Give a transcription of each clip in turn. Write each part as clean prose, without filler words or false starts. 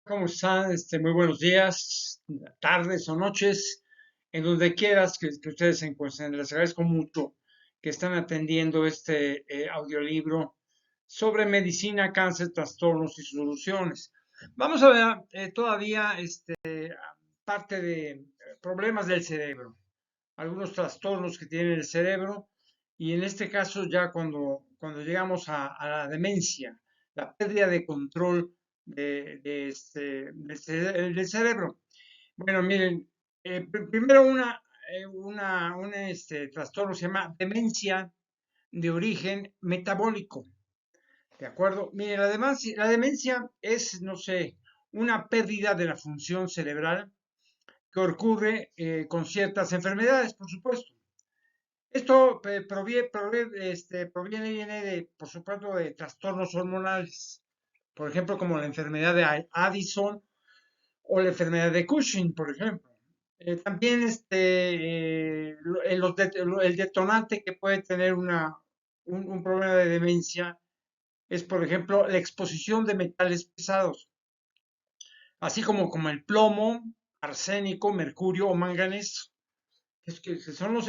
¿Cómo están? Muy buenos días, tardes o noches, en donde quieras que ustedes se encuentren. Les agradezco mucho que están atendiendo este audiolibro sobre medicina, cáncer, trastornos y soluciones. Vamos a ver todavía parte de problemas del cerebro, algunos trastornos que tiene el cerebro y en este caso ya cuando llegamos a la demencia, la pérdida de control del cerebro. Bueno, miren, primero un trastorno se llama demencia de origen metabólico, ¿de acuerdo? Miren, la demencia es, no sé, una pérdida de la función cerebral que ocurre con ciertas enfermedades, por supuesto. Esto viene de, por supuesto, de trastornos hormonales, por ejemplo, como la enfermedad de Addison o la enfermedad de Cushing, por ejemplo. También el detonante que puede tener un problema de demencia es, por ejemplo, la exposición de metales pesados, así como el plomo, arsénico, mercurio o manganeso. Que son los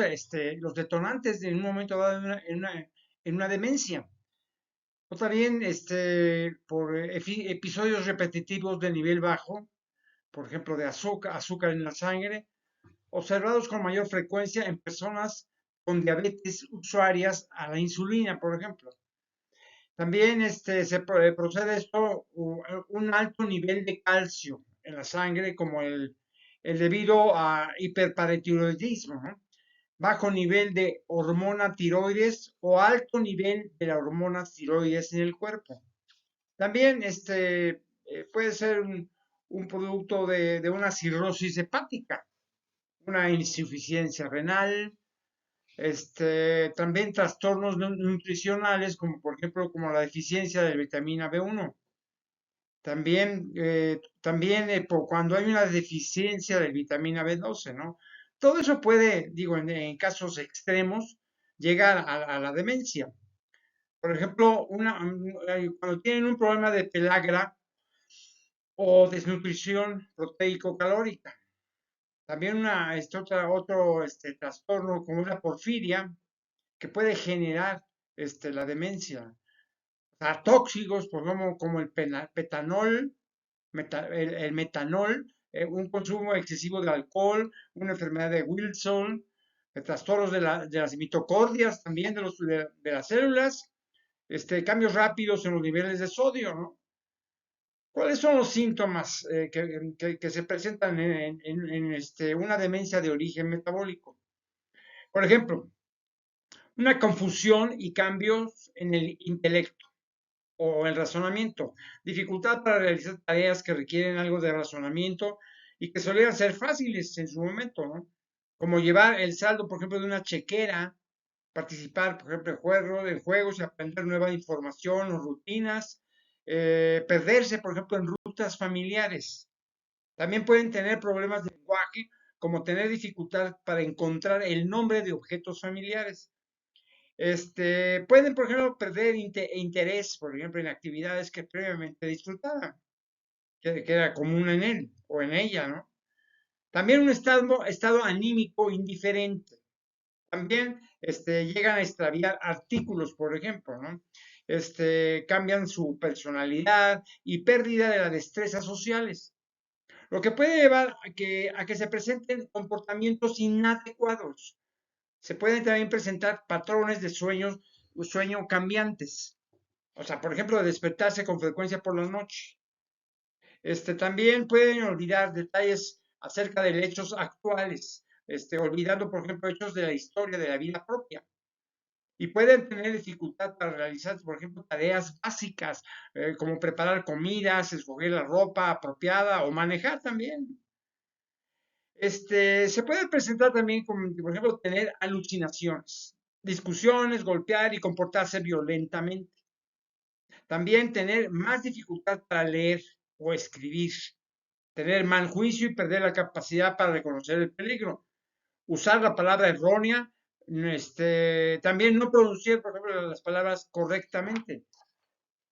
detonantes de en un momento dado en una demencia. O también por episodios repetitivos de nivel bajo, por ejemplo, de azúcar en la sangre, observados con mayor frecuencia en personas con diabetes usuarias a la insulina, por ejemplo. También procede esto un alto nivel de calcio en la sangre, como el debido a hiperparatiroidismo, ¿no? Bajo nivel de hormona tiroides o alto nivel de la hormona tiroides en el cuerpo. También puede ser un producto de una cirrosis hepática, una insuficiencia renal, también trastornos nutricionales, como por ejemplo como la deficiencia de vitamina B1. También cuando hay una deficiencia de vitamina B12, ¿no? Todo eso puede, digo, en casos extremos, llegar a la demencia. Por ejemplo, cuando tienen un problema de pelagra o desnutrición proteico-calórica. También otro trastorno como una porfiria que puede generar la demencia. O sea, tóxicos, pues, como el petanol, el metanol, un consumo excesivo de alcohol, una enfermedad de Wilson, trastornos de las mitocondrias también de las células, cambios rápidos en los niveles de sodio, ¿no? ¿Cuáles son los síntomas que se presentan en una demencia de origen metabólico? Por ejemplo, una confusión y cambios en el intelecto o el razonamiento, dificultad para realizar tareas que requieren algo de razonamiento y que solían ser fáciles en su momento, ¿no? Como llevar el saldo, por ejemplo, de una chequera, participar, por ejemplo, en juegos y aprender nueva información o rutinas, perderse, por ejemplo, en rutas familiares. También pueden tener problemas de lenguaje, como tener dificultad para encontrar el nombre de objetos familiares. Pueden, por ejemplo, perder interés, por ejemplo, en actividades que previamente disfrutaban, que era común en él o en ella, ¿no? También un estado anímico indiferente. También llegan a extraviar artículos, por ejemplo, ¿no? Cambian su personalidad y pérdida de las destrezas sociales, lo que puede llevar a que se presenten comportamientos inadecuados. Se pueden también presentar patrones de sueño cambiantes. O sea, por ejemplo, despertarse con frecuencia por la noche. También pueden olvidar detalles acerca de hechos actuales, olvidando, por ejemplo, hechos de la historia de la vida propia. Y pueden tener dificultad para realizar, por ejemplo, tareas básicas, como preparar comidas, escoger la ropa apropiada o manejar también. Se puede presentar también como, por ejemplo, tener alucinaciones, discusiones, golpear y comportarse violentamente. También tener más dificultad para leer o escribir, tener mal juicio y perder la capacidad para reconocer el peligro, usar la palabra errónea, también no pronunciar, por ejemplo, las palabras correctamente.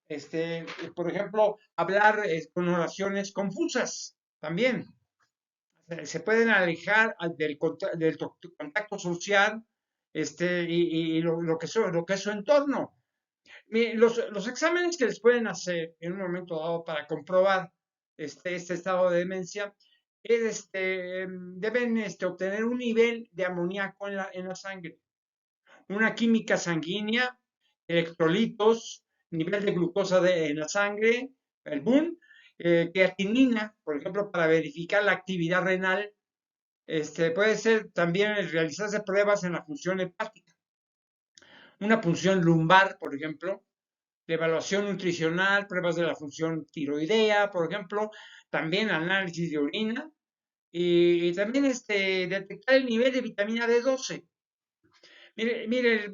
Este, por ejemplo, hablar con oraciones confusas también. Se pueden alejar del contacto social y lo que es su entorno. Los exámenes que les pueden hacer en un momento dado para comprobar este estado de demencia deben obtener un nivel de amoníaco en la sangre, una química sanguínea, electrolitos, nivel de glucosa en la sangre, el BUN, creatinina, por ejemplo, para verificar la actividad renal. Puede ser también realizarse pruebas en la función hepática, una punción lumbar, por ejemplo, de evaluación nutricional, pruebas de la función tiroidea, por ejemplo, también análisis de orina y también detectar el nivel de vitamina D12. Mire,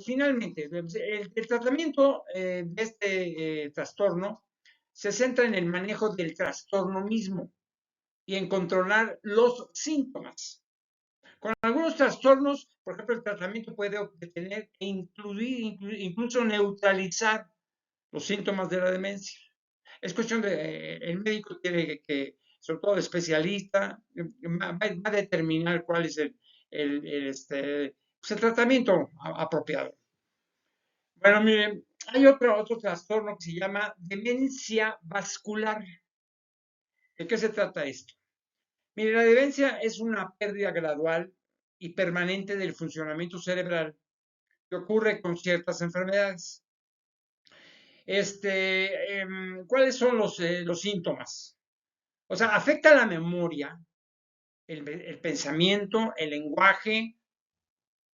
finalmente, el tratamiento de este trastorno se centra en el manejo del trastorno mismo y en controlar los síntomas. Con algunos trastornos, por ejemplo, el tratamiento puede detener e incluso neutralizar los síntomas de la demencia. Es cuestión de, el médico tiene que, sobre todo el especialista, va a determinar cuál es pues el tratamiento apropiado. Bueno, miren, hay otro trastorno que se llama demencia vascular. ¿De qué se trata esto? Mire, la demencia es una pérdida gradual y permanente del funcionamiento cerebral que ocurre con ciertas enfermedades. ¿Cuáles son los síntomas? O sea, afecta la memoria, el pensamiento, el lenguaje,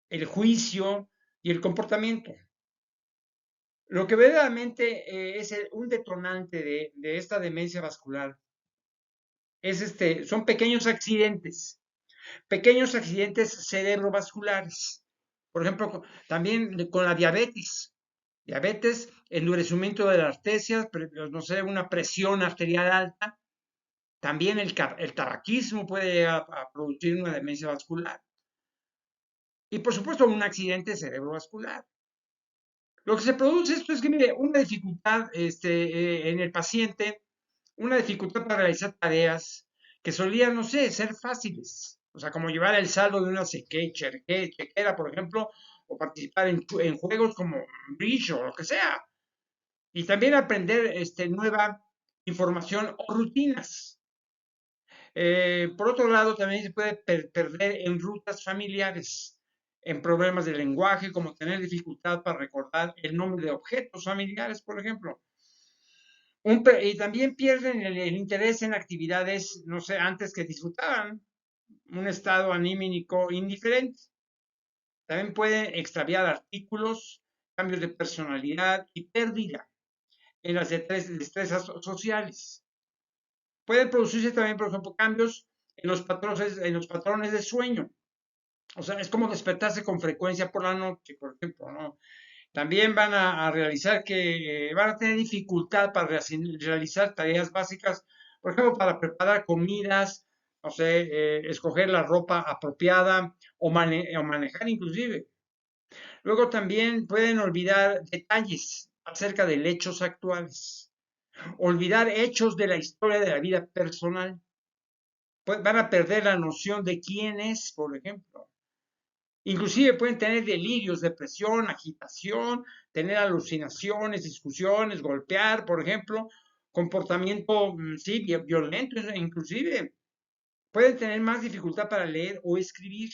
el juicio y el comportamiento. Lo que verdaderamente es un detonante de esta demencia vascular son pequeños accidentes cerebrovasculares. Por ejemplo, también con la diabetes, endurecimiento de las arterias, no sé, una presión arterial alta. También el tabaquismo puede llegar a producir una demencia vascular. Y por supuesto, un accidente cerebrovascular. Lo que se produce esto es que, mire, una dificultad en el paciente, una dificultad para realizar tareas que solían, no sé, ser fáciles. O sea, como llevar el saldo de una chequera, por ejemplo, o participar en juegos como Bridge o lo que sea. Y también aprender nueva información o rutinas. Por otro lado, también se puede perder en rutas familiares, en problemas de lenguaje, como tener dificultad para recordar el nombre de objetos familiares, por ejemplo. Y también pierden el interés en actividades, no sé, antes que disfrutaban, un estado anímico indiferente. También pueden extraviar artículos, cambios de personalidad y pérdida en las destrezas sociales. Pueden producirse también, por ejemplo, cambios en los patrones de sueño. O sea, es como despertarse con frecuencia por la noche, por ejemplo, ¿no? También van a tener dificultad para realizar tareas básicas, por ejemplo, para preparar comidas, no sé, escoger la ropa apropiada o manejar inclusive. Luego también pueden olvidar detalles acerca de hechos actuales, olvidar hechos de la historia de la vida personal. Van a perder la noción de quién es, por ejemplo. Inclusive pueden tener delirios, depresión, agitación, tener alucinaciones, discusiones, golpear, por ejemplo, comportamiento, sí, violento, inclusive. Pueden tener más dificultad para leer o escribir.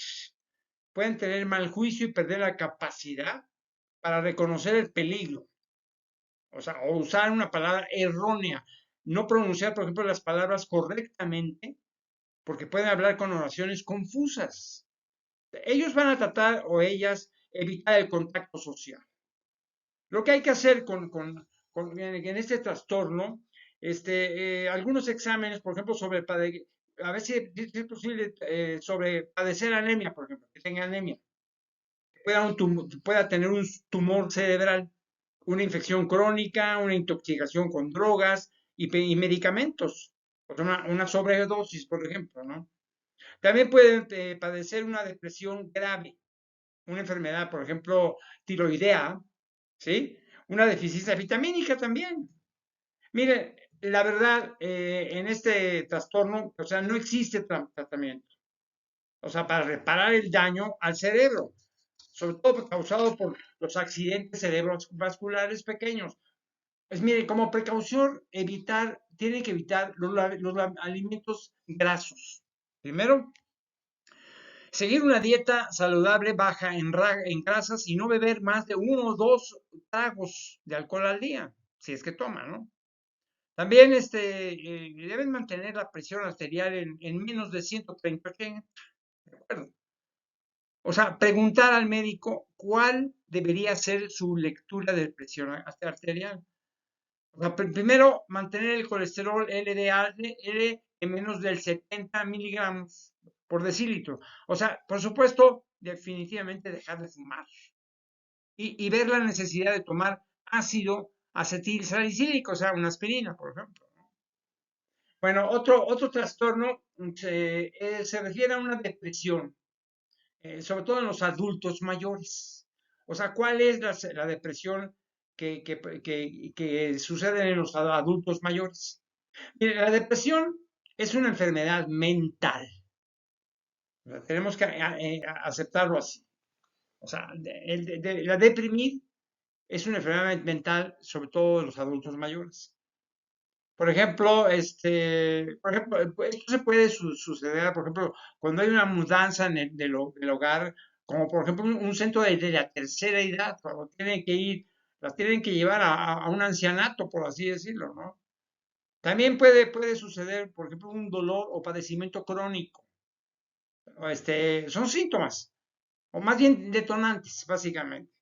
Pueden tener mal juicio y perder la capacidad para reconocer el peligro. O sea, o usar una palabra errónea. No pronunciar, por ejemplo, las palabras correctamente, porque pueden hablar con oraciones confusas. Ellos van a tratar o ellas evitar el contacto social. Lo que hay que hacer en este trastorno, algunos exámenes, por ejemplo, a ver si es posible sobre padecer anemia, por ejemplo, que tenga anemia, que pueda tener un tumor cerebral, una infección crónica, una intoxicación con drogas y medicamentos, o sea, una sobredosis, por ejemplo, ¿no? También pueden padecer una depresión grave, una enfermedad, por ejemplo, tiroidea, ¿sí? Una deficiencia vitamínica también. Mire, la verdad, en este trastorno, o sea, no existe tratamiento, o sea, para reparar el daño al cerebro, sobre todo causado por los accidentes cerebrovasculares pequeños. Pues mire, como precaución, tiene que evitar los alimentos grasos. Primero, seguir una dieta saludable baja en grasas y no beber más de 1 o 2 tragos de alcohol al día, si es que toma, ¿no? También deben mantener la presión arterial en menos de 130, ¿de acuerdo? O sea, preguntar al médico cuál debería ser su lectura de presión arterial. O sea, primero, mantener el colesterol LDL en menos del 70 miligramos por decilitro. O sea, por supuesto, definitivamente dejar de fumar y ver la necesidad de tomar ácido acetil salicílico, o sea, una aspirina, por ejemplo. Bueno, otro trastorno se refiere a una depresión, sobre todo en los adultos mayores. O sea, ¿cuál es la depresión que sucede en los adultos mayores? Mire, la depresión es una enfermedad mental. O sea, tenemos que aceptarlo así. O sea, la deprimir es una enfermedad mental, sobre todo en los adultos mayores. Por ejemplo, esto se puede suceder, por ejemplo, cuando hay una mudanza del hogar, como por ejemplo un centro de la tercera edad, cuando las tienen que llevar a un ancianato, por así decirlo, ¿no? También puede suceder, por ejemplo, un dolor o padecimiento crónico. Son síntomas, o más bien detonantes, básicamente.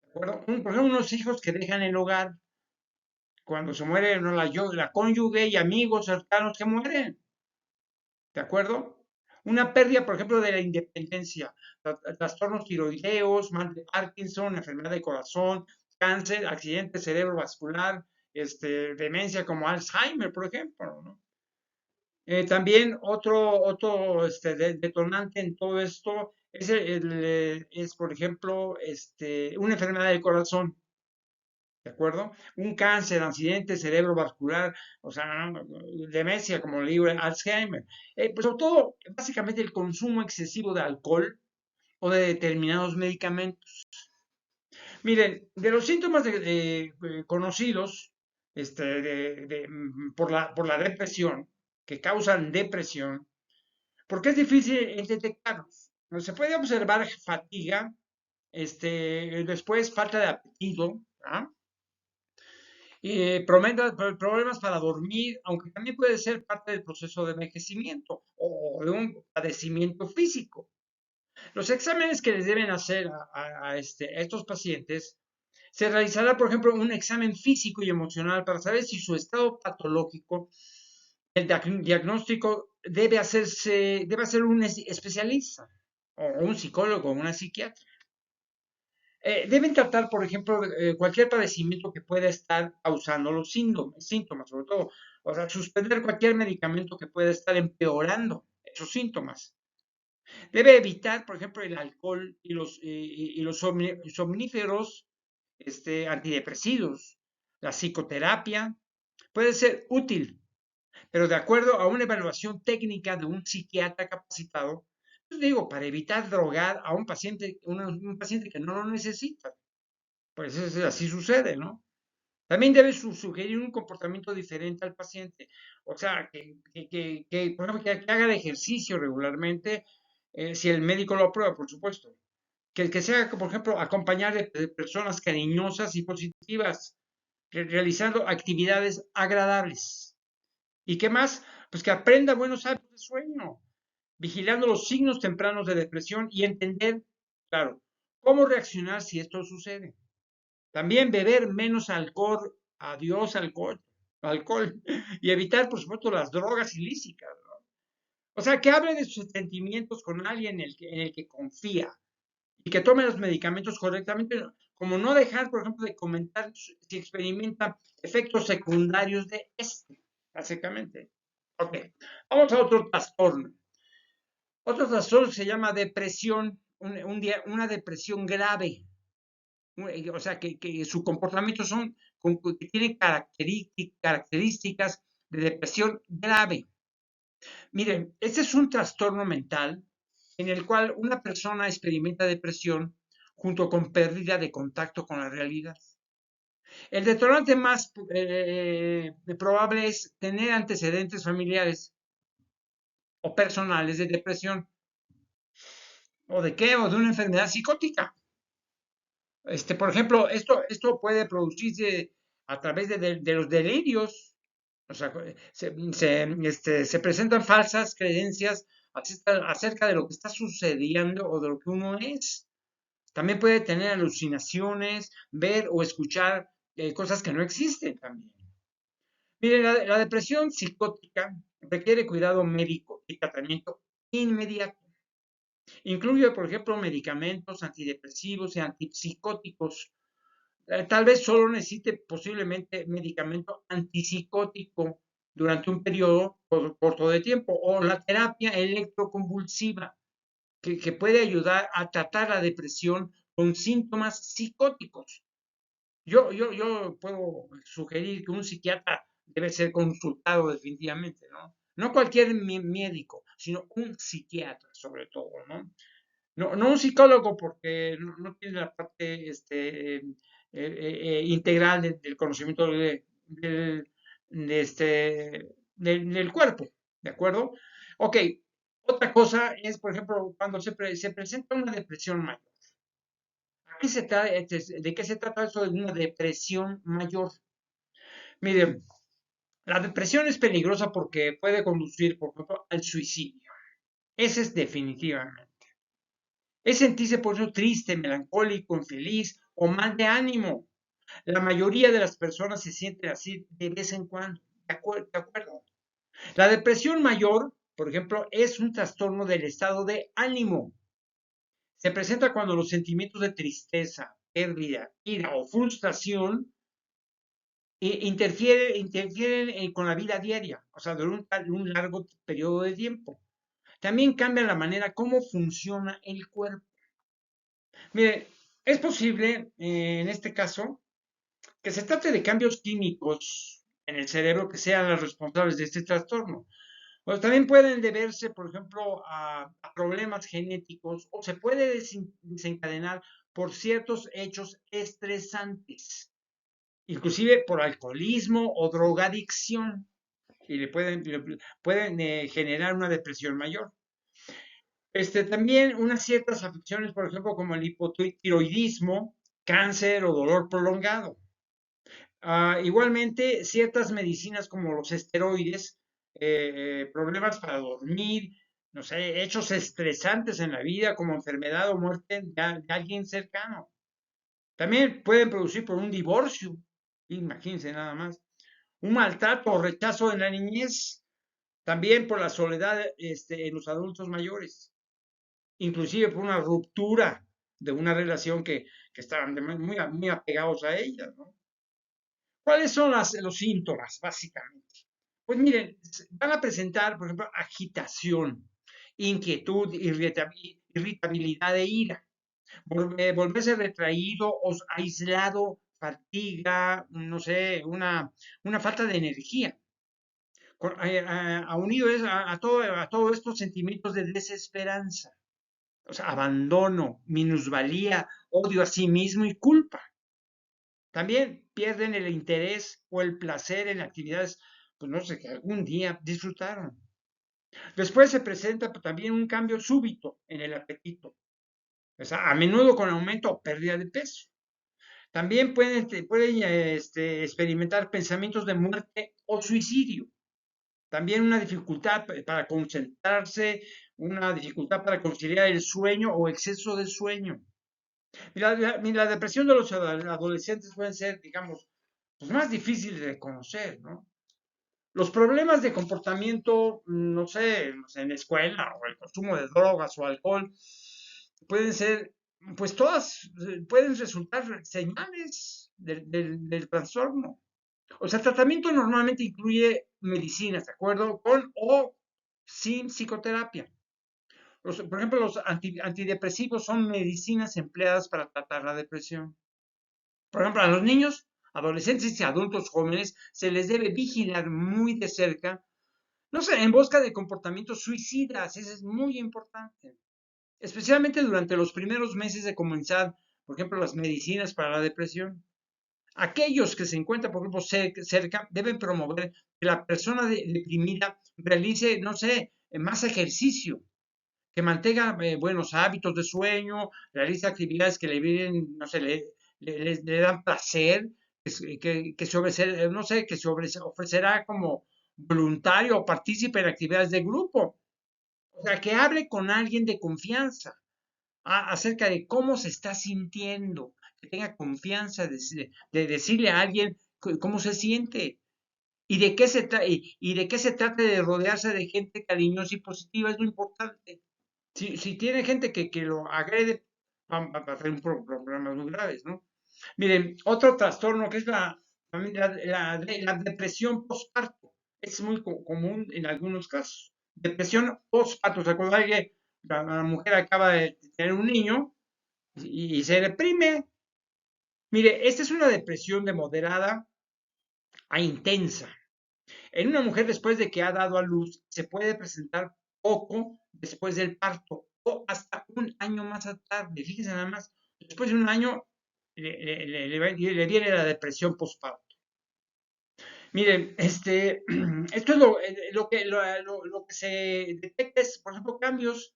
¿De acuerdo? Por ejemplo, unos hijos que dejan el hogar cuando se muere, ¿no? La cónyuge y amigos cercanos que mueren. ¿De acuerdo? Una pérdida, por ejemplo, de la independencia, trastornos tiroideos, mal de Parkinson, enfermedad de corazón, cáncer, accidente cerebrovascular, demencia como Alzheimer, por ejemplo, ¿no? También otro detonante en todo esto es, por ejemplo, una enfermedad del corazón, ¿de acuerdo? Un cáncer, accidente cerebrovascular, o sea, demencia, como le digo, Alzheimer. Pues sobre todo, básicamente el consumo excesivo de alcohol o de determinados medicamentos. Miren, de los síntomas conocidos por la depresión, que causan depresión, porque es difícil detectarlos. Se puede observar fatiga, después falta de apetito, ¿ah? Problemas para dormir, aunque también puede ser parte del proceso de envejecimiento o de un padecimiento físico. Los exámenes que les deben hacer a estos pacientes se realizará, por ejemplo, un examen físico y emocional para saber si su estado patológico, el diagnóstico debe hacer un especialista o un psicólogo o una psiquiatra. Deben tratar, por ejemplo, cualquier padecimiento que pueda estar causando los síntomas, sobre todo, o sea, suspender cualquier medicamento que pueda estar empeorando esos síntomas. Debe evitar, por ejemplo, el alcohol y los somníferos, antidepresivos. La psicoterapia puede ser útil, pero de acuerdo a una evaluación técnica de un psiquiatra capacitado, pues digo, para evitar drogar a un paciente que no lo necesita. Pues así sucede, ¿no? También debe sugerir un comportamiento diferente al paciente. O sea, por ejemplo, que haga el ejercicio regularmente, si el médico lo aprueba, por supuesto. Que se haga, por ejemplo, acompañar de personas cariñosas y positivas, realizando actividades agradables. ¿Y qué más? Pues que aprenda buenos hábitos de sueño, vigilando los signos tempranos de depresión y entender, claro, cómo reaccionar si esto sucede. También beber menos alcohol, adiós alcohol, y evitar, por supuesto, las drogas ilícitas, ¿no? O sea, que hable de sus sentimientos con alguien en el que confía y que tome los medicamentos correctamente, como no dejar, por ejemplo, de comentar si experimenta efectos secundarios de básicamente. Ok, vamos a otro trastorno. Otro trastorno se llama depresión, una depresión grave. o sea, que su comportamiento que tienen características de depresión grave. Miren, este es un trastorno mental en el cual una persona experimenta depresión junto con pérdida de contacto con la realidad. El detonante más probable es tener antecedentes familiares o personales de depresión. ¿O de qué? O de una enfermedad psicótica. Por ejemplo, esto puede producirse a través de los delirios. O sea, se presentan falsas creencias acerca de lo que está sucediendo o de lo que uno es. También puede tener alucinaciones, ver o escuchar cosas que no existen también. Mire, la depresión psicótica requiere cuidado médico y tratamiento inmediato. Incluye, por ejemplo, medicamentos antidepresivos y antipsicóticos. Tal vez solo necesite posiblemente medicamento antipsicótico durante un periodo corto de tiempo o la terapia electroconvulsiva que puede ayudar a tratar la depresión con síntomas psicóticos. Yo puedo sugerir que un psiquiatra debe ser consultado definitivamente, ¿no? No cualquier médico, sino un psiquiatra sobre todo, ¿no? No un psicólogo porque no tiene la parte integral del conocimiento del cuerpo, ¿de acuerdo? Ok, otra cosa es, por ejemplo, cuando se presenta una depresión mayor. ¿De qué se trata eso de una depresión mayor? Miren, la depresión es peligrosa porque puede conducir, por ejemplo, al suicidio. Ese es definitivamente. Es sentirse por eso triste, melancólico, infeliz o mal de ánimo. La mayoría de las personas se sienten así de vez en cuando. ¿De acuerdo? La depresión mayor, por ejemplo, es un trastorno del estado de ánimo. Se presenta cuando los sentimientos de tristeza, pérdida, ira o frustración interfieren con la vida diaria, o sea, durante un largo periodo de tiempo. También cambia la manera como funciona el cuerpo. Mire, es posible, en este caso, que se trate de cambios químicos en el cerebro que sean los responsables de este trastorno. O también pueden deberse, por ejemplo, a problemas genéticos o se puede desencadenar por ciertos hechos estresantes, inclusive por alcoholismo o drogadicción, y le pueden generar una depresión mayor. También unas ciertas afecciones, por ejemplo, como el hipotiroidismo, cáncer o dolor prolongado. Igualmente, ciertas medicinas como los esteroides, problemas para dormir, no sé, hechos estresantes en la vida como enfermedad o muerte de alguien cercano. También pueden producir por un divorcio, imagínense nada más, un maltrato o rechazo en la niñez, también por la soledad en los adultos mayores, inclusive por una ruptura de una relación que estaban muy apegados a ella, ¿no? ¿Cuáles son los síntomas, básicamente? Pues miren, van a presentar, por ejemplo, agitación, inquietud, irritabilidad e ira, volverse retraído o aislado, fatiga, no sé, una falta de energía. Unido a todo estos sentimientos de desesperanza, o sea, abandono, minusvalía, odio a sí mismo y culpa. También pierden el interés o el placer en actividades, pues no sé, que algún día disfrutaron. Después se presenta también un cambio súbito en el apetito, o sea, a menudo con aumento o pérdida de peso. También pueden experimentar pensamientos de muerte o suicidio. También una dificultad para concentrarse, una dificultad para conciliar el sueño o exceso de sueño. La depresión de los adolescentes pueden ser, digamos, pues más difíciles de conocer, ¿no? Los problemas de comportamiento, no sé, en la escuela o el consumo de drogas o alcohol, pueden ser, pues todas pueden resultar señales del trastorno. O sea, el tratamiento normalmente incluye medicinas, ¿de acuerdo? Con o sin psicoterapia. Por ejemplo, los antidepresivos son medicinas empleadas para tratar la depresión. Por ejemplo, a los niños, adolescentes y adultos jóvenes se les debe vigilar muy de cerca, no sé, en busca de comportamientos suicidas, eso es muy importante, especialmente durante los primeros meses de comenzar, por ejemplo, las medicinas para la depresión. Aquellos que se encuentran, por ejemplo, cerca, deben promover que la persona deprimida realice, no sé, más ejercicio, que mantenga buenos hábitos de sueño, realice actividades que le vienen, no sé, le dan placer, que se ofrecer, no sé, que se ofrecerá como voluntario o partícipe en actividades de grupo. O sea, que hable con alguien de confianza acerca de cómo se está sintiendo, que tenga confianza de decirle a alguien cómo se siente y de qué se trata de rodearse de gente cariñosa y positiva es lo importante. Si tiene gente que lo agrede, va a tener problemas muy graves, ¿no? Miren, otro trastorno que es la depresión postparto. Es muy común en algunos casos. Depresión postparto. ¿Se acuerdan que la mujer acaba de tener un niño y se deprime? Mire, esta es una depresión de moderada a intensa. En una mujer después de que ha dado a luz, se puede presentar poco después del parto o hasta un año más tarde. Fíjense nada más, después de un año le viene la depresión postparto. Miren, esto es lo que se detecta es, por ejemplo, cambios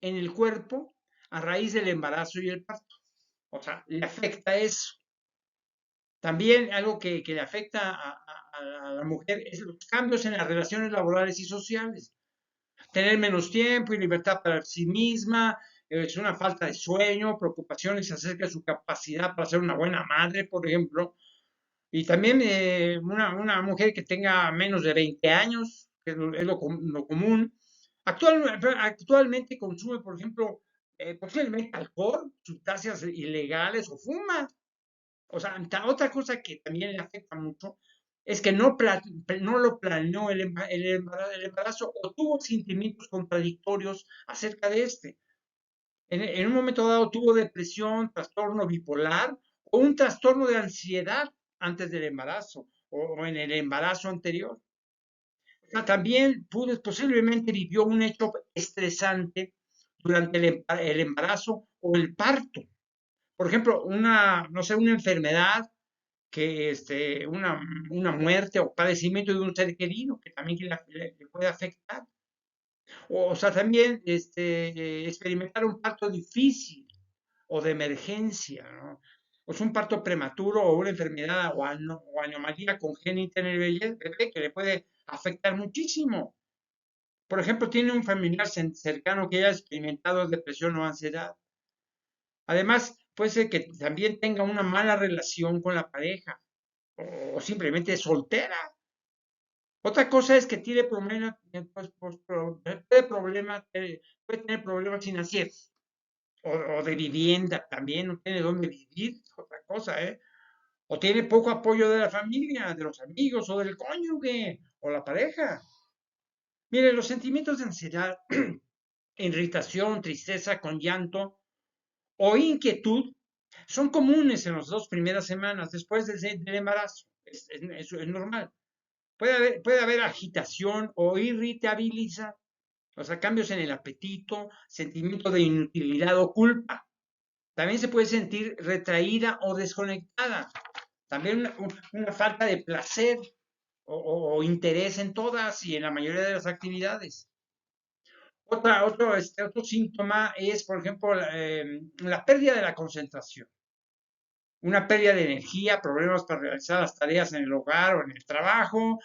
en el cuerpo a raíz del embarazo y el parto. O sea, le afecta eso. También algo que le afecta a la mujer es los cambios en las relaciones laborales y sociales. Tener menos tiempo y libertad para sí misma, es una falta de sueño, preocupaciones acerca de su capacidad para ser una buena madre, por ejemplo. Y también una mujer que tenga menos de 20 años, que es lo común, actualmente consume, por ejemplo, posiblemente alcohol, sustancias ilegales o fuma. O sea, otra cosa que también le afecta mucho es que no lo planeó el embarazo o tuvo sentimientos contradictorios acerca de este. En un momento dado tuvo depresión, trastorno bipolar o un trastorno de ansiedad antes del embarazo o en el embarazo anterior. O sea, también posiblemente vivió un hecho estresante durante el embarazo o el parto. Por ejemplo, no sé, una enfermedad que una muerte o padecimiento de un ser querido que también le puede afectar. O sea, también experimentar un parto difícil o de emergencia, ¿no? O es un parto prematuro o una enfermedad o anomalía congénita en el bebé que le puede afectar muchísimo. Por ejemplo, tiene un familiar cercano que haya experimentado depresión o ansiedad. Además, puede ser que también tenga una mala relación con la pareja o simplemente soltera. Otra cosa es que tiene problemas, puede tener problemas financieros o de vivienda también, no tiene dónde vivir, otra cosa, ¿eh? O tiene poco apoyo de la familia, de los amigos o del cónyuge o la pareja. Mire, los sentimientos de ansiedad, irritación, tristeza con llanto o inquietud son comunes en las 2 primeras semanas después del embarazo. Es normal. Puede haber agitación o irritabilidad, o sea, cambios en el apetito, sentimiento de inutilidad o culpa. También se puede sentir retraída o desconectada. También una falta de placer o interés en todas y en la mayoría de las actividades. Otro síntoma es, por ejemplo, la pérdida de la concentración, una pérdida de energía, problemas para realizar las tareas en el hogar o en el trabajo,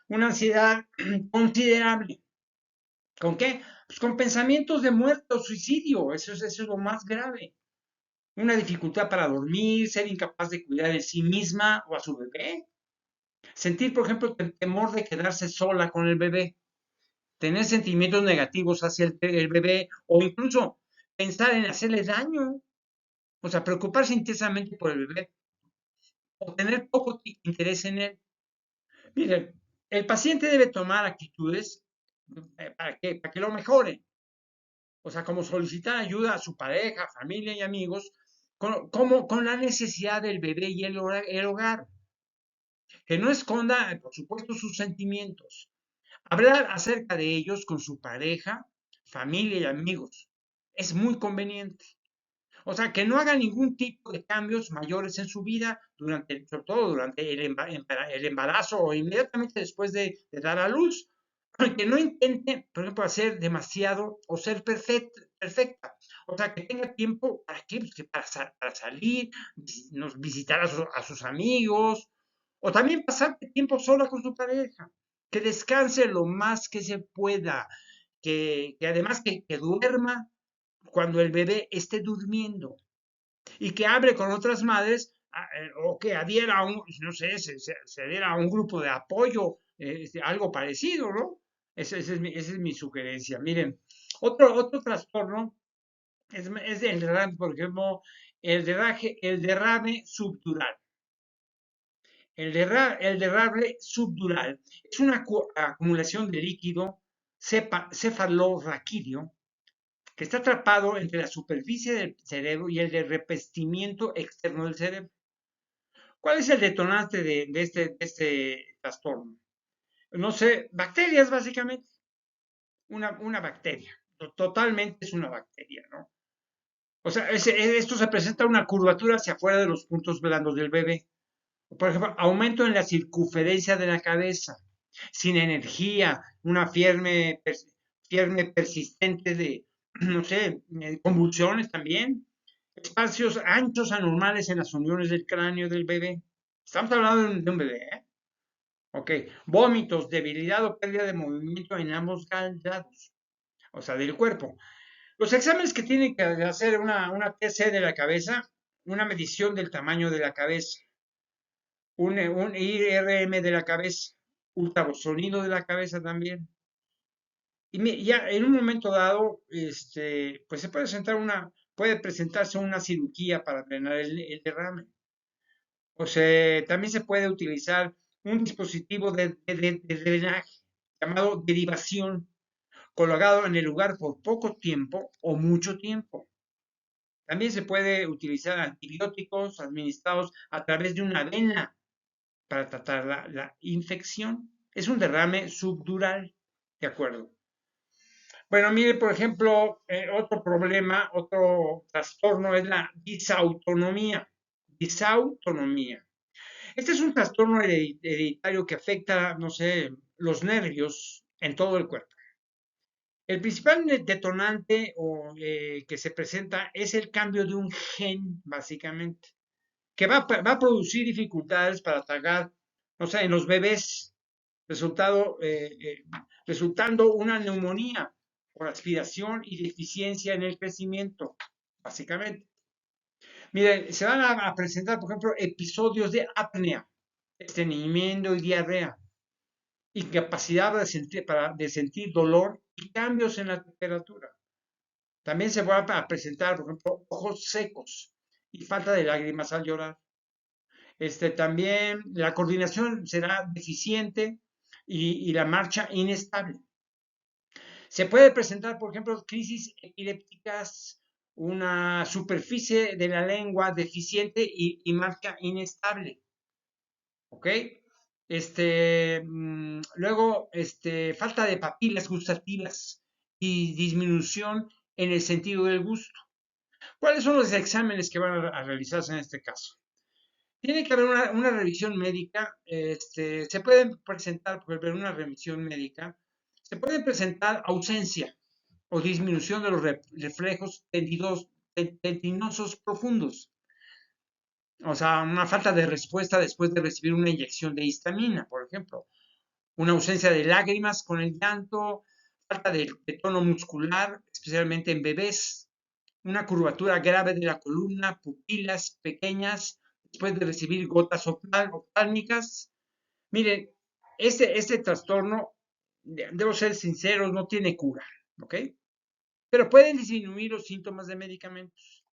una ansiedad considerable. ¿Con qué? Pues con pensamientos de muerte o suicidio, eso es lo más grave. Una dificultad para dormir, ser incapaz de cuidar de sí misma o a su bebé. Sentir, por ejemplo, el temor de quedarse sola con el bebé. Tener sentimientos negativos hacia el bebé o incluso pensar en hacerle daño. O sea, preocuparse intensamente por el bebé o tener poco interés en él. Miren, el paciente debe tomar actitudes para que lo mejore. O sea, como solicitar ayuda a su pareja, familia y amigos con la necesidad del bebé y el hogar. Que no esconda, por supuesto, sus sentimientos. Hablar acerca de ellos con su pareja, familia y amigos es muy conveniente. O sea, que no haga ningún tipo de cambios mayores en su vida, sobre todo durante el embarazo o inmediatamente después de dar a luz. Que no intente, por ejemplo, hacer demasiado o ser perfecta. O sea, que tenga tiempo para qué, pues, para salir, visitar a sus amigos, o también pasar tiempo sola con su pareja. Que descanse lo más que se pueda, que además que duerma cuando el bebé esté durmiendo y que hable con otras madres o que adhiera a un, no sé, se adhiera a un grupo de apoyo, algo parecido, ¿no? Esa es mi sugerencia. Miren, otro trastorno es el derrame, por ejemplo, el derrame subdural. El derrame subdural es una acumulación de líquido cefalorraquídeo que está atrapado entre la superficie del cerebro y el revestimiento externo del cerebro. ¿Cuál es el detonante de este trastorno? No sé, bacterias básicamente, una bacteria, totalmente es una bacteria, ¿no? O sea, esto se presenta una curvatura hacia afuera de los puntos blandos del bebé. Por ejemplo, aumento en la circunferencia de la cabeza, sin energía, una fierme persistente de, no sé, convulsiones también, espacios anchos anormales en las uniones del cráneo del bebé. Estamos hablando de un bebé, ¿eh? Ok, vómitos, debilidad o pérdida de movimiento en ambos lados, o sea, del cuerpo. Los exámenes que tienen que hacer una TC de la cabeza, una medición del tamaño de la cabeza, un IRM de la cabeza, ultrasonido de la cabeza también. Y ya en un momento dado, pues puede presentarse una cirugía para drenar el derrame. O sea, también se puede utilizar un dispositivo de drenaje llamado derivación, colocado en el lugar por poco tiempo o mucho tiempo. También se puede utilizar antibióticos administrados a través de una vena para tratar la infección. Es un derrame subdural, ¿de acuerdo? Bueno, mire, por ejemplo, otro problema, otro trastorno es la disautonomía. Disautonomía. Este es un trastorno hereditario que afecta, no sé, los nervios en todo el cuerpo. El principal detonante que se presenta es el cambio de un gen, básicamente, que va a producir dificultades para tragar, o sea, en los bebés, resultando una neumonía por aspiración y deficiencia en el crecimiento, básicamente. Miren, se van a presentar, por ejemplo, episodios de apnea, estreñimiento y diarrea, incapacidad de sentir dolor y cambios en la temperatura. También se va a presentar, por ejemplo, ojos secos y falta de lágrimas al llorar. También la coordinación será deficiente y la marcha inestable. Se puede presentar, por ejemplo, crisis epilépticas, una superficie de la lengua deficiente y marcha inestable. ¿Ok? Luego, falta de papilas gustativas y disminución en el sentido del gusto. ¿Cuáles son los exámenes que van a realizarse en este caso? Tiene que haber una revisión médica, se pueden presentar, por ejemplo, en una revisión médica, se puede presentar ausencia o disminución de los reflejos tendinosos profundos, o sea, una falta de respuesta después de recibir una inyección de histamina, por ejemplo, una ausencia de lágrimas con el llanto, falta de tono muscular, especialmente en bebés, una curvatura grave de la columna, pupilas pequeñas después de recibir gotas oftálmicas. Miren, este trastorno, debo ser sincero, no tiene cura, ¿ok? Pero pueden disminuir los síntomas de medicamentos.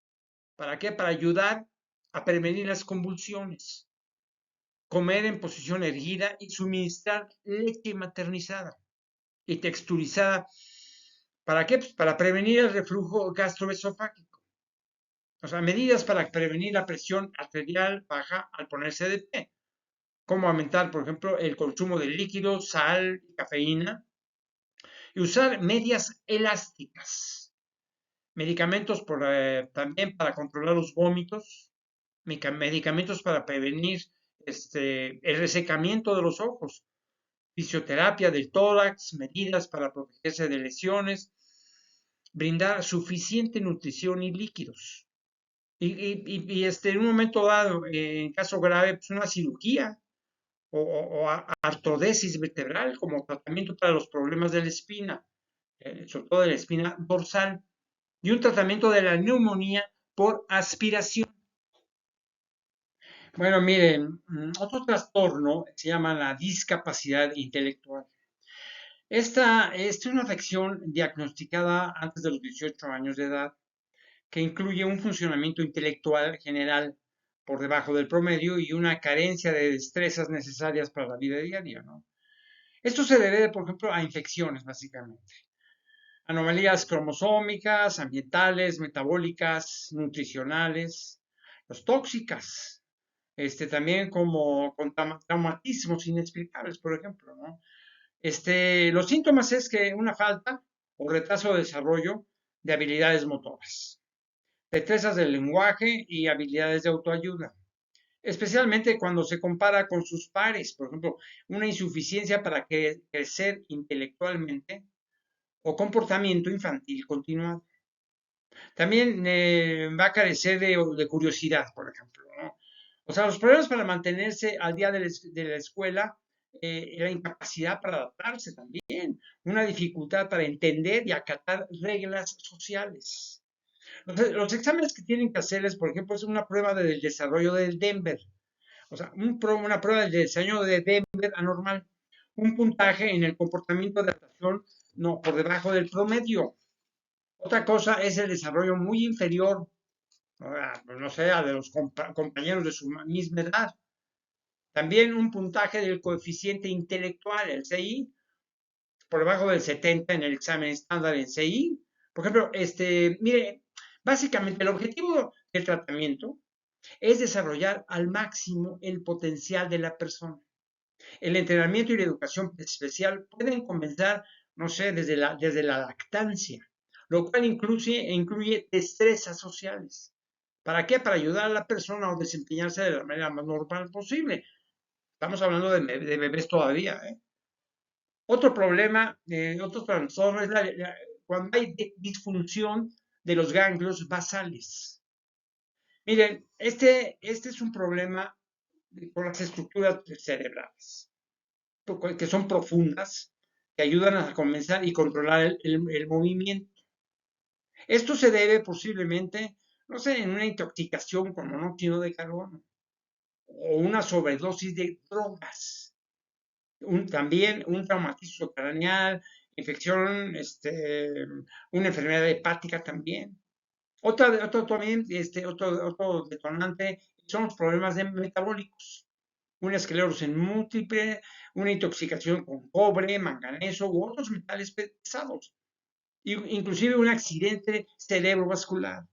¿Para qué? Para ayudar a prevenir las convulsiones, comer en posición erguida y suministrar leche maternizada y texturizada. ¿Para qué? Pues para prevenir el reflujo gastroesofágico. O sea, medidas para prevenir la presión arterial baja al ponerse de pie, como aumentar, por ejemplo, el consumo de líquidos, sal, cafeína, y usar medias elásticas, medicamentos también para controlar los vómitos, medicamentos para prevenir el resecamiento de los ojos, fisioterapia del tórax, medidas para protegerse de lesiones, brindar suficiente nutrición y líquidos. En un momento dado, en caso grave, pues una cirugía o artrodesis vertebral como tratamiento para los problemas de la espina, sobre todo de la espina dorsal, y un tratamiento de la neumonía por aspiración. Bueno, miren, otro trastorno se llama la discapacidad intelectual. Esta es una afección diagnosticada antes de los 18 años de edad que incluye un funcionamiento intelectual general por debajo del promedio y una carencia de destrezas necesarias para la vida diaria, ¿no? Esto se debe, por ejemplo, a infecciones, básicamente. Anomalías cromosómicas, ambientales, metabólicas, nutricionales, los tóxicas, también como con traumatismos inexplicables, por ejemplo, ¿no? Los síntomas es que una falta o retraso de desarrollo de habilidades motoras, destrezas del lenguaje y habilidades de autoayuda, especialmente cuando se compara con sus pares, por ejemplo, una insuficiencia para crecer intelectualmente o comportamiento infantil continuado. También va a carecer de curiosidad, por ejemplo, ¿no? O sea, los problemas para mantenerse al día de la escuela, la incapacidad para adaptarse también, una dificultad para entender y acatar reglas sociales. Los exámenes que tienen que hacerles, por ejemplo, es una prueba del desarrollo del Denver, o sea, una prueba del desarrollo de Denver anormal, un puntaje en el comportamiento de adaptación no por debajo del promedio. Otra cosa es el desarrollo muy inferior, no sé, a de los compañeros de su misma edad. También un puntaje del coeficiente intelectual, el CI, por debajo del 70 en el examen estándar en CI. Por ejemplo, mire, básicamente el objetivo del tratamiento es desarrollar al máximo el potencial de la persona. El entrenamiento y la educación especial pueden comenzar, no sé, desde la lactancia, lo cual incluye destrezas sociales. ¿Para qué? Para ayudar a la persona a desempeñarse de la manera más normal posible. Estamos hablando de bebés todavía, ¿eh? Otro problema, otro trastorno es cuando hay disfunción de los ganglios basales. Miren, este es un problema con las estructuras cerebrales, que son profundas, que ayudan a comenzar y controlar el movimiento. Esto se debe posiblemente, no sé, en una intoxicación con monóxido de carbono o una sobredosis de drogas. También un traumatismo craneal, infección, una enfermedad hepática también. Otro detonante son los problemas metabólicos, una esclerosis múltiple, una intoxicación con cobre, manganeso u otros metales pesados, inclusive un accidente cerebrovascular,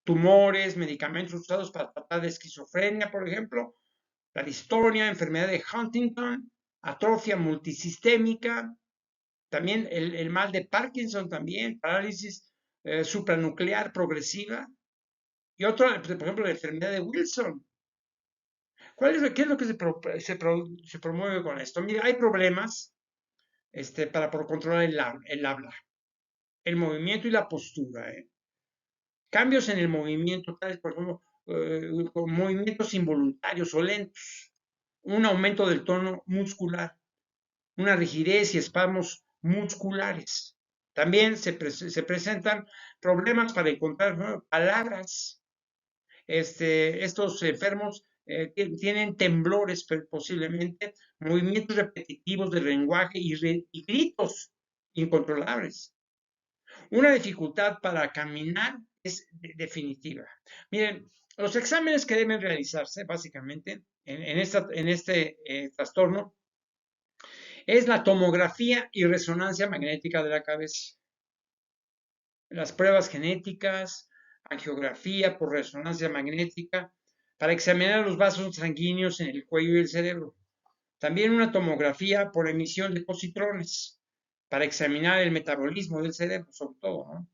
tumores, medicamentos usados para tratar de esquizofrenia, por ejemplo, la distonia, enfermedad de Huntington, atrofia multisistémica, también el mal de Parkinson, también parálisis supranuclear progresiva, y otro, por ejemplo, la enfermedad de Wilson. ¿Qué es lo que se promueve con esto? Mira, hay problemas para controlar el habla, el movimiento y la postura. Cambios en el movimiento, tales por ejemplo, con movimientos involuntarios o lentos, un aumento del tono muscular, una rigidez y espasmos musculares. También se presentan problemas para encontrar palabras. Estos enfermos tienen temblores posiblemente, movimientos repetitivos del lenguaje y gritos incontrolables. Una dificultad para caminar es definitiva. Miren, los exámenes que deben realizarse básicamente en este trastorno es la tomografía y resonancia magnética de la cabeza, las pruebas genéticas, angiografía por resonancia magnética para examinar los vasos sanguíneos en el cuello y el cerebro. También una tomografía por emisión de positrones para examinar el metabolismo del cerebro, sobre todo, ¿no?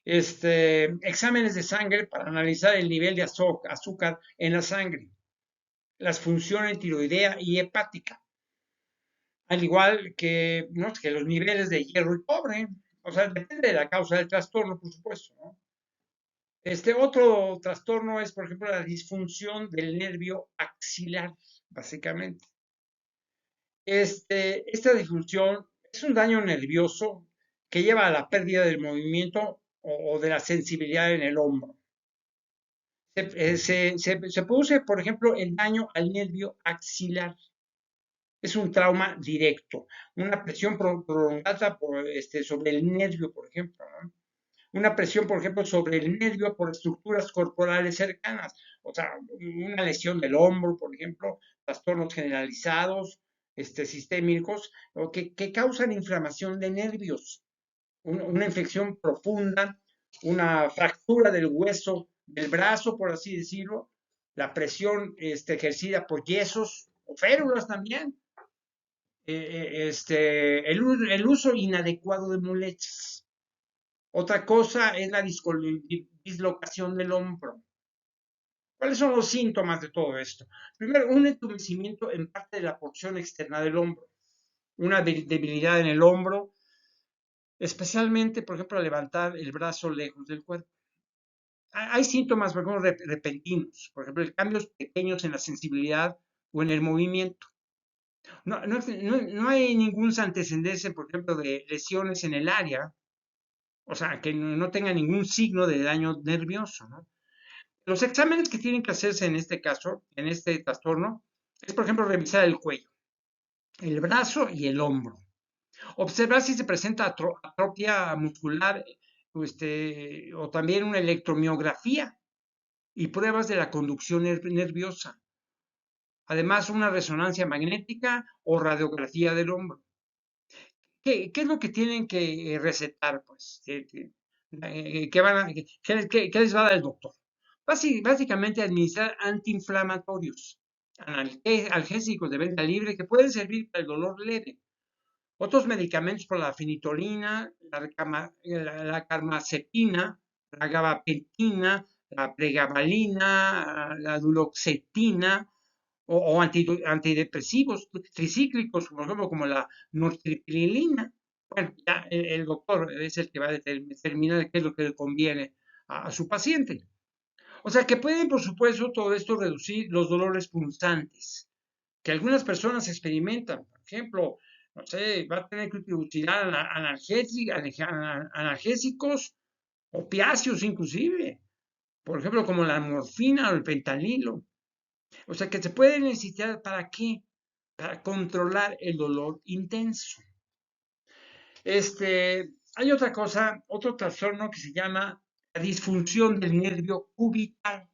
Exámenes de sangre para analizar el nivel de azúcar en la sangre, las funciones tiroidea y hepática, al igual que, ¿no?, que los niveles de hierro y cobre. O sea, depende de la causa del trastorno, por supuesto, ¿no? Otro trastorno es, por ejemplo, la disfunción del nervio axilar, básicamente. Esta disfunción es un daño nervioso que lleva a la pérdida del movimiento o de la sensibilidad en el hombro. Se produce, por ejemplo, el daño al nervio axilar. Es un trauma directo, una presión prolongada sobre el nervio, por ejemplo, ¿no? Una presión, por ejemplo, sobre el nervio por estructuras corporales cercanas, o sea, una lesión del hombro, por ejemplo, trastornos generalizados, sistémicos, o que causan inflamación de nervios, una infección profunda, una fractura del hueso del brazo, por así decirlo, la presión ejercida por yesos o férulas también, el uso inadecuado de muletas. Otra cosa es la dislocación del hombro. ¿Cuáles son los síntomas de todo esto? Primero, un entumecimiento en parte de la porción externa del hombro, una debilidad en el hombro, especialmente, por ejemplo, al levantar el brazo lejos del cuerpo. Hay síntomas, por ejemplo, repentinos, por ejemplo, cambios pequeños en la sensibilidad o en el movimiento. No hay ningún antecedente, por ejemplo, de lesiones en el área, o sea, que no tenga ningún signo de daño nervioso, ¿no? Los exámenes que tienen que hacerse en este caso, en este trastorno, es, por ejemplo, revisar el cuello, el brazo y el hombro. Observar si se presenta atrofia muscular, o también una electromiografía y pruebas de la conducción nerviosa. Además, una resonancia magnética o radiografía del hombro. ¿Qué es lo que tienen que recetar, pues? ¿Qué les va a dar el doctor? Básicamente administrar antiinflamatorios, analgésicos de venta libre que pueden servir para el dolor leve. Otros medicamentos por la fenitolina, la carbamazepina, la gabapentina, la pregabalina, la duloxetina o antidepresivos tricíclicos, por ejemplo, como la nortriptilina. Bueno, ya el doctor es el que va a determinar qué es lo que le conviene a su paciente. O sea que pueden, por supuesto, todo esto reducir los dolores punzantes que algunas personas experimentan. Por ejemplo, no sé, va a tener que utilizar analgésicos, opiáceos inclusive, por ejemplo, como la morfina o el fentanilo. O sea que se puede necesitar, ¿para qué? Para controlar el dolor intenso. Hay otra cosa, otro trastorno que se llama la disfunción del nervio cubital.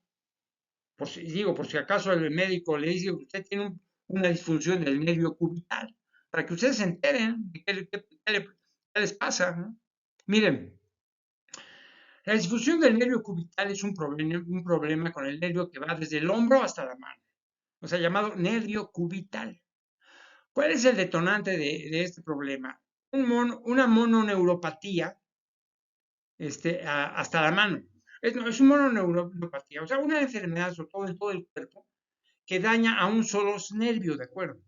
Por si acaso el médico le dice que usted tiene una disfunción del nervio cubital, para que ustedes se enteren de qué les pasa, ¿no? Miren, la disfunción del nervio cubital es un problema con el nervio que va desde el hombro hasta la mano, o sea, llamado nervio cubital. ¿Cuál es el detonante de este problema? Una mononeuropatía hasta la mano. Es una mononeuropatía, o sea, una enfermedad, sobre todo en todo el cuerpo, que daña a un solo nervio, ¿de acuerdo?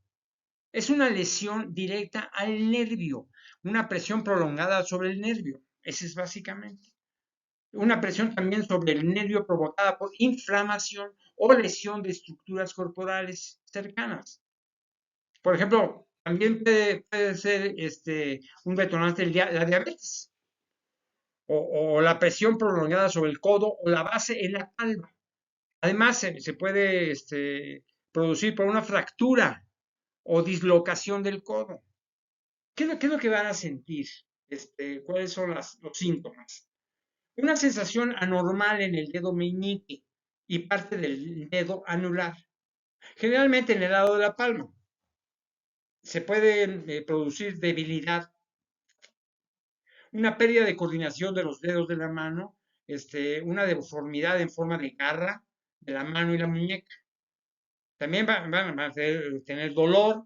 Es una lesión directa al nervio, una presión prolongada sobre el nervio. Ese es básicamente. Una presión también sobre el nervio provocada por inflamación o lesión de estructuras corporales cercanas. Por ejemplo, también puede ser un detonante la diabetes o la presión prolongada sobre el codo o la base en la palma. Además, se puede producir por una fractura o dislocación del codo. ¿Qué es lo que van a sentir? ¿Cuáles son los síntomas? Una sensación anormal en el dedo meñique y parte del dedo anular, generalmente en el lado de la palma. Se puede producir debilidad, una pérdida de coordinación de los dedos de la mano, una deformidad en forma de garra de la mano y la muñeca. También van a tener dolor,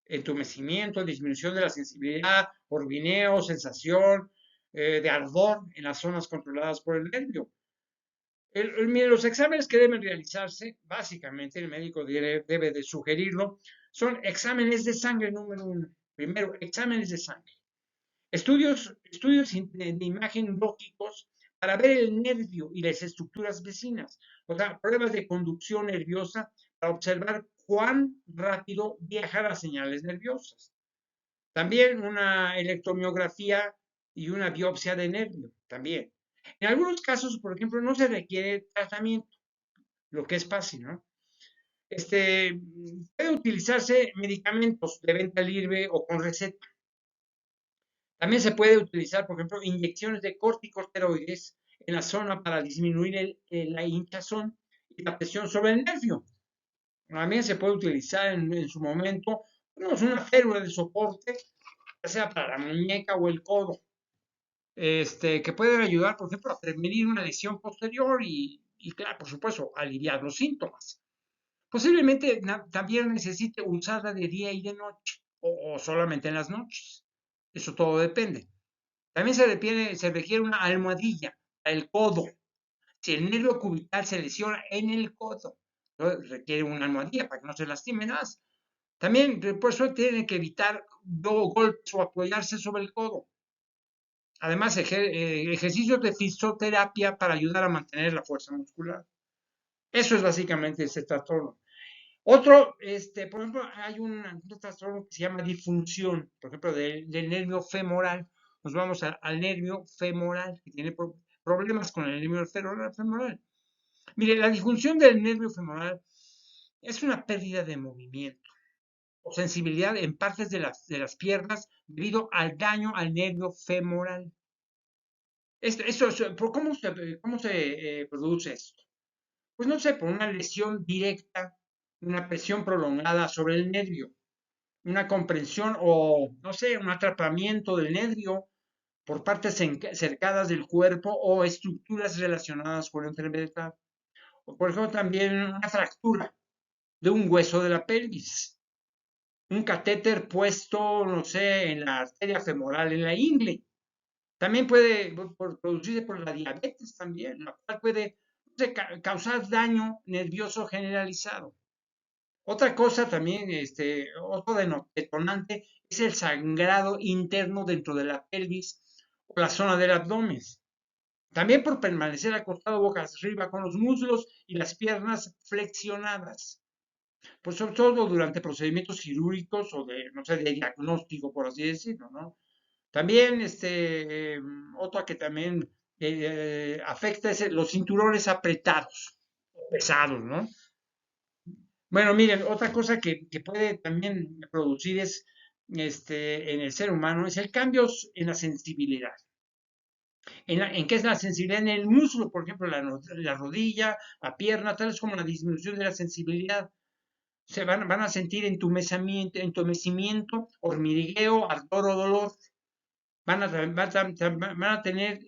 entumecimiento, disminución de la sensibilidad, hormigueo, sensación de ardor en las zonas controladas por el nervio. Mire, los exámenes que deben realizarse, básicamente el médico debe de sugerirlo, son exámenes de sangre número uno. Primero, exámenes de sangre. Estudios de imagen lógicos para ver el nervio y las estructuras vecinas. O sea, pruebas de conducción nerviosa para observar cuán rápido viajan las señales nerviosas. También una electromiografía y una biopsia de nervio, también. En algunos casos, por ejemplo, no se requiere tratamiento, lo que es fácil, ¿no? Puede utilizarse medicamentos de venta libre o con receta. También se puede utilizar, por ejemplo, inyecciones de corticosteroides en la zona para disminuir la hinchazón y la presión sobre el nervio. También se puede utilizar en su momento una férula de soporte, ya sea para la muñeca o el codo, que pueden ayudar, por ejemplo, a prevenir una lesión posterior y claro, por supuesto, aliviar los síntomas. Posiblemente también necesite usarla de día y de noche, o solamente en las noches. Eso todo depende. También se requiere una almohadilla para el codo. Si el nervio cubital se lesiona en el codo, requiere una almohadilla para que no se lastime más. También, por eso tiene que evitar golpes o apoyarse sobre el codo. Además, ejercicios de fisioterapia para ayudar a mantener la fuerza muscular. Eso es básicamente este trastorno. Otro, por ejemplo, hay un trastorno que se llama disfunción, por ejemplo, del nervio femoral. Nos vamos al nervio femoral, que tiene problemas con el nervio femoral. Mire, la disfunción del nervio femoral es una pérdida de movimiento o sensibilidad en partes de las piernas debido al daño al nervio femoral. ¿Cómo se produce esto? Pues no sé, por una lesión directa, una presión prolongada sobre el nervio, una comprensión o, no sé, un atrapamiento del nervio por partes cercadas del cuerpo o estructuras relacionadas con la enfermedad. O, por ejemplo, también una fractura de un hueso de la pelvis, un catéter puesto, no sé, en la arteria femoral, en la ingle. También puede producirse por la diabetes también, la cual puede causar daño nervioso generalizado. Otra cosa también, otro detonante es el sangrado interno dentro de la pelvis o la zona del abdomen. También por permanecer acostado boca arriba con los muslos y las piernas flexionadas. Pues sobre todo durante procedimientos quirúrgicos o de, no sé, de diagnóstico, por así decirlo, ¿no? También, otra que también afecta es los cinturones apretados, pesados, ¿no? Bueno, miren, otra cosa que puede también producir en el ser humano es el cambio en la sensibilidad. ¿En qué es la sensibilidad? En el muslo, por ejemplo, la rodilla, la pierna, tal vez como la disminución de la sensibilidad. Se van a sentir entumecimiento, hormigueo, ardor o dolor. Van a tener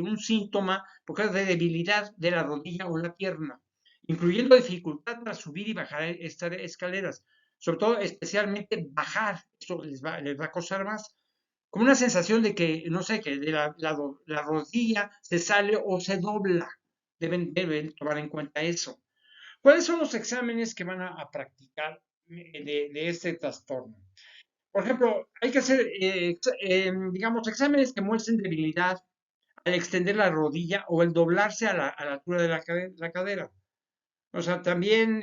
un síntoma porque es de debilidad de la rodilla o la pierna, incluyendo dificultad para subir y bajar estas escaleras, sobre todo especialmente bajar, eso les va a costar más, como una sensación de que, no sé, que de la rodilla se sale o se dobla, deben tomar en cuenta eso. ¿Cuáles son los exámenes que van a practicar de este trastorno? Por ejemplo, hay que hacer, digamos, exámenes que muestren debilidad al extender la rodilla o el doblarse a la altura de la cadera. O sea, también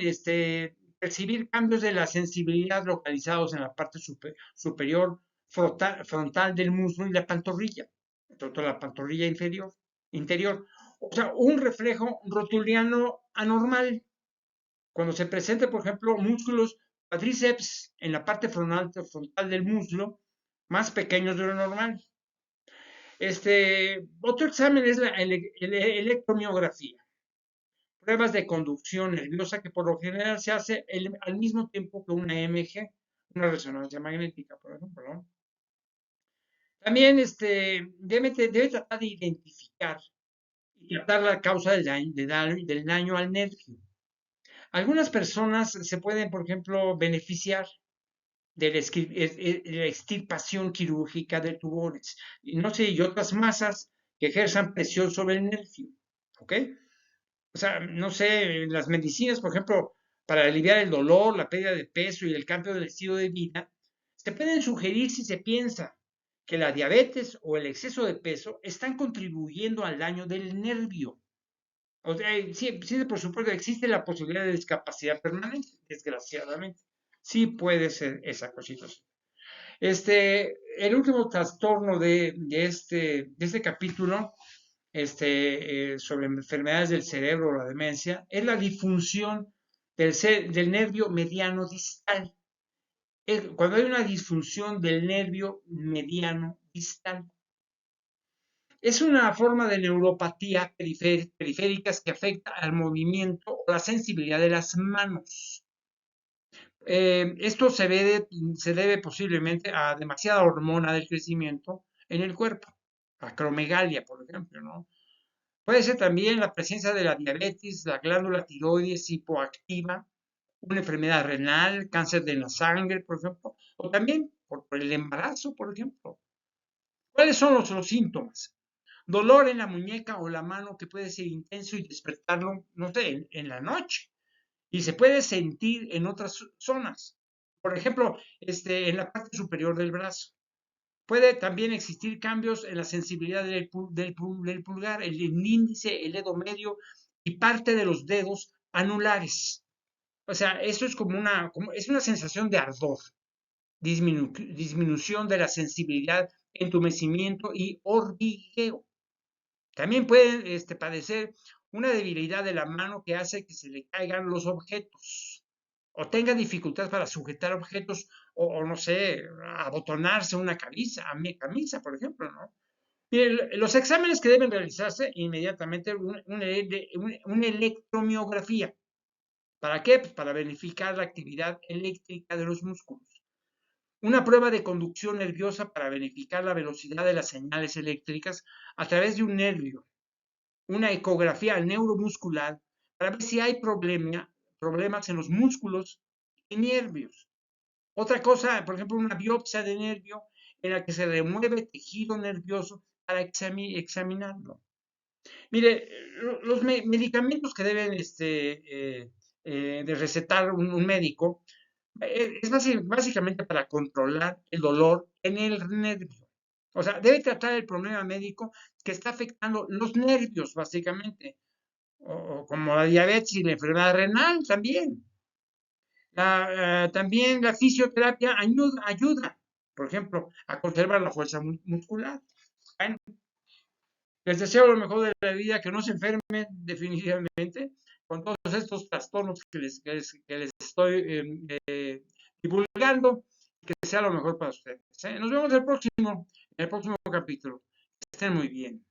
percibir cambios de la sensibilidad localizados en la parte superior frontal del muslo y la pantorrilla, sobre todo la pantorrilla interior. O sea, un reflejo rotuliano anormal. Cuando se presente, por ejemplo, músculos cuádriceps en la parte frontal del muslo más pequeños de lo normal. Otro examen es la electromiografía, pruebas de conducción nerviosa que por lo general se hace al mismo tiempo que una EMG, una resonancia magnética, por ejemplo, ¿no? También debe tratar de identificar y tratar la causa del daño al nervio. Algunas personas se pueden, por ejemplo, beneficiar de la extirpación quirúrgica de tumores, y no sé, y otras masas que ejerzan presión sobre el nervio, ¿ok? O sea, no sé, las medicinas, por ejemplo, para aliviar el dolor, la pérdida de peso y el cambio del estilo de vida, se pueden sugerir si se piensa que la diabetes o el exceso de peso están contribuyendo al daño del nervio. O sea, sí, sí, por supuesto, existe la posibilidad de discapacidad permanente, desgraciadamente. Sí puede ser esa cosita. El último trastorno de este capítulo sobre enfermedades del cerebro o la demencia es la disfunción del nervio mediano distal. Cuando hay una disfunción del nervio mediano distal. Es una forma de neuropatía periféricas que afecta al movimiento o la sensibilidad de las manos. Esto se debe posiblemente a demasiada hormona del crecimiento en el cuerpo, acromegalia, por ejemplo, ¿no? Puede ser también la presencia de la diabetes, la glándula tiroides hipoactiva, una enfermedad renal, cáncer de la sangre, por ejemplo, o también por el embarazo, por ejemplo. ¿Cuáles son los síntomas? Dolor en la muñeca o la mano que puede ser intenso y despertarlo, no sé, en la noche. Y se puede sentir en otras zonas. Por ejemplo, en la parte superior del brazo. Puede también existir cambios en la sensibilidad del pulgar, el índice, el dedo medio y parte de los dedos anulares. O sea, eso es es una sensación de ardor, disminución de la sensibilidad, entumecimiento y hormigueo. También puede padecer una debilidad de la mano que hace que se le caigan los objetos o tenga dificultad para sujetar objetos o no sé, abotonarse una camisa, por ejemplo, ¿no? Los exámenes que deben realizarse inmediatamente, una electromiografía. ¿Para qué? Pues para verificar la actividad eléctrica de los músculos. Una prueba de conducción nerviosa para verificar la velocidad de las señales eléctricas a través de un nervio. Una ecografía neuromuscular para ver si hay problemas en los músculos y nervios. Otra cosa, por ejemplo, una biopsia de nervio en la que se remueve tejido nervioso para examinarlo. Mire, los medicamentos que deben de recetar un médico es básicamente para controlar el dolor en el nervio. O sea, debe tratar el problema médico que está afectando los nervios, básicamente, o como la diabetes y la enfermedad renal también. También la fisioterapia ayuda, por ejemplo, a conservar la fuerza muscular. Bueno, les deseo lo mejor de la vida, que no se enfermen definitivamente con todos estos trastornos que les estoy divulgando, que sea lo mejor para ustedes. Nos vemos en el próximo capítulo. Que estén muy bien.